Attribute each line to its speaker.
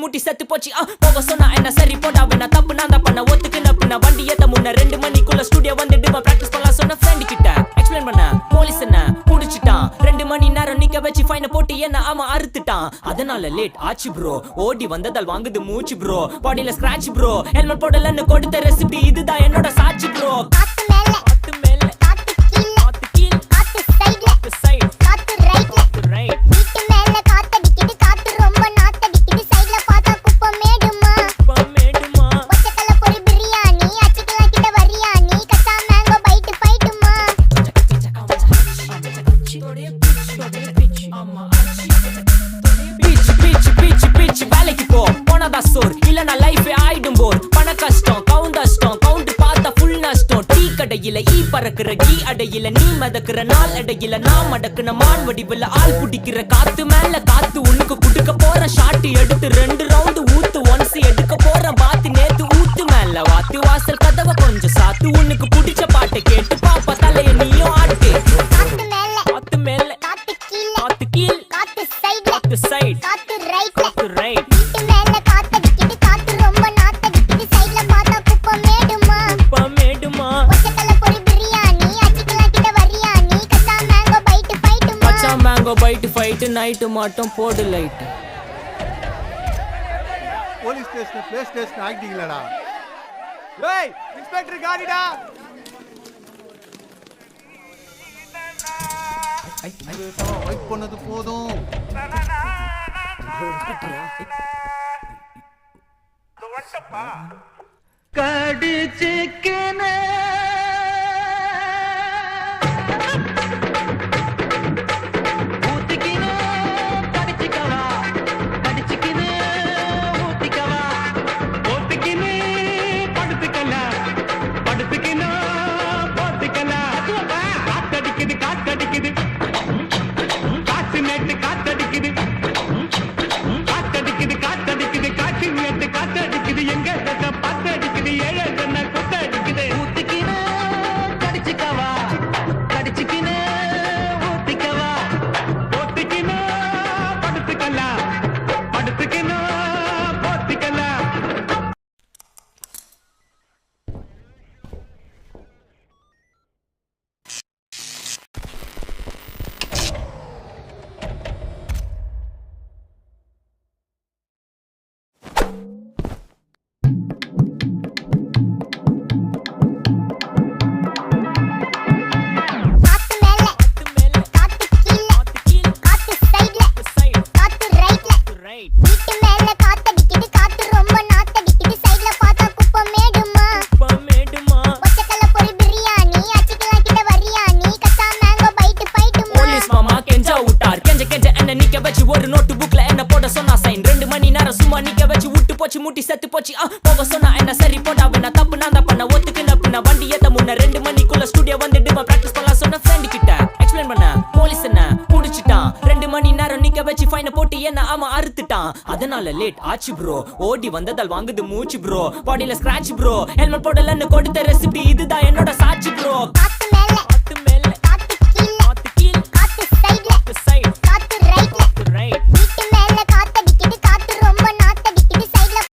Speaker 1: மூட்டி செத்து போச்சு போக சொன்னா என்ன சரி போடா வேணா தப்பு நான் தான் பண்ண ஒத்துக்குன பின்ன வண்டி ஏத்த முன்ன 2 மணிக்குள்ள ஸ்டுடியோ வந்துட்டு பிராக்டிஸ் பண்ணலாம் சொன்ன ஃப்ரெண்ட் கிட்ட எக்ஸ்பிளைன் பண்ண போலீஸ் என்ன புடிச்சிட்டான் 2 மணி நேரம் நிக்க வச்சு ஃபைனை போட்டு என்ன அவன் அறுத்துட்டான் அதனால லேட் ஆச்சு ப்ரோ ஓடி வந்ததால் வாங்குது மூச்சு ப்ரோ பாடியில ஸ்கிராட்ச் ப்ரோ ஹெல்மெட் போடலன்னு கொடுத்த ரெசிபி இதுதான் என்னோட சாட்சி ப்ரோ காத்து மேல காத்து கீழ காத்து சைடுல காத்து ரைட்ல வீட்டு மேல காத்தடிக்குது காத்து ரொம்ப நாத்தடிக்குது சைடுல பார்த்தா குப்பை மேடுமா ஒச்சக்கல்ல பொரி பிரியாணி அச்சிக்கலாம் கிட்ட வரியாணி கச்சா மேங்கோ பைட்டு பைட்டுமா பிச் வேலைக்கு போ போனதா சோர் இல்லனா லைஃபே ஆயிடும் போர் பண கஷ்டம் கவுண்ட் பார்த்தா ஃபுல் நஷ்டம் டீ கடையில ஈ பறக்குற கீ அடையில நீ மதக்குற நாள் அடையில நான் மடக்குன மான் வடிவுல ஆள் புடிக்கிற காத்து மேல காத்து உனக்கு குடுக்க போற ஷாட் எடுத்து 2 ரவுண்ட் ஊத்து ஒன்ஸ் எடுக்க போற பாத்து நேத்து ஊத்து மேல வாத்து வாசல் கதவை கொஞ்சம் சாத்து உனக்கு பிடிச்ச பாட்டை கேட்டு பாப்பா தலைய நீயும் ஆட்டு காத்து மேல காத்து கீழ காத்து சைடு காத்து ரைட் வீட்டு மேல காத்தடிக்குது காத்து ரொம்ப நாத்தடிக்குது சைடுல பார்த்தா குப்பை மேடுமா ஒச்சக்கல்ல பொரி பிரியாணி அச்சிக்கலாம் கிட்ட வரியானி கச்சா மேங்கோ பைட்டு ஃபைட் நைட் மட்டும் போடு light
Speaker 2: police station play station ஆக்டிங்களடா ஏய் இன்ஸ்பெக்டர் காடிடா வெயிட் பண்ணது போதும்
Speaker 3: கடிச்சிக்கனே ஊத்திக்கினே கடிச்சிக்கவா கடிச்சிக்கினே ஊத்திக்கவா ஊத்திக்கினே படுத்துக்கல படுத்துக்கினே போத்திக்கல காத்தடிக்குது காத்தடிக்குது காத்து நேட்டு காத்தடிக்குது காத்தடிக்குது காத்தடிக்குது காற்று நேட்டு காத்தடிக்குது எங்க பாத்தடிக்குது ஏழை சொன்ன குத்தடிக்குது ஊத்திக்கினே கடிச்சிக்கவா கடிச்சிக்கினே ஊத்திக்கவா ஊத்திக்கினே படுத்துக்கலாம் படுத்துக்கினே போத்திக்கலாம்
Speaker 1: வீட்டு மேல காத்தடிக்குது காத்து ரொம்ப நாத்தடிக்குது சைடுல பார்த்தா குப்பை மேடுமா ஒச்சக்கல்ல பொரி பிரியாணி அச்சிக்கலாம் கிட்ட வரியானி கச்சா மேங்கோ பைட்டு பைட்டுமா போலீஸ் மாமா கெஞ்சா விட்டார் கெஞ்ச என்ன நிக்க வச்சு ஒரு நோட்டு புக்ல என்ன போட சொன்னா சைன் 2 மணி நேரம் சும்மா நிக்க வச்சு விட்டு போச்சு மூட்டி செத்து போச்சு போக சொன்னா என்ன சரி போடா வேணா தப்பு நான் தான் பண்ண ஒத்துக்குன பின்ன வண்டி ஏத்த முன்ன 2 மணிக்குள்ள ஸ்டுடியோ வந்துட்டு பிராக்டிஸ் பண்ணலாம் சொன்ன ஃப்ரெண்ட் கிட்ட எக்ஸ்பிளைன் பண்ண போலீஸ் என்ன புடிச்சிட்டான் 2 மணி நேரம் நிக்க வச்சு ஃபைனை போட்டு என்ன அவன் அறுத்துட்டான் அதனால லேட் ஆச்சு ப்ரோ ஓடி வந்ததால் வாங்குது மூச்சு ப்ரோ பாடியில ஸ்கிராட்ச் ப்ரோ ஹெல்மெட் போடலன்னு கொடுத்த ரெசிபி இதுதான் என்னோட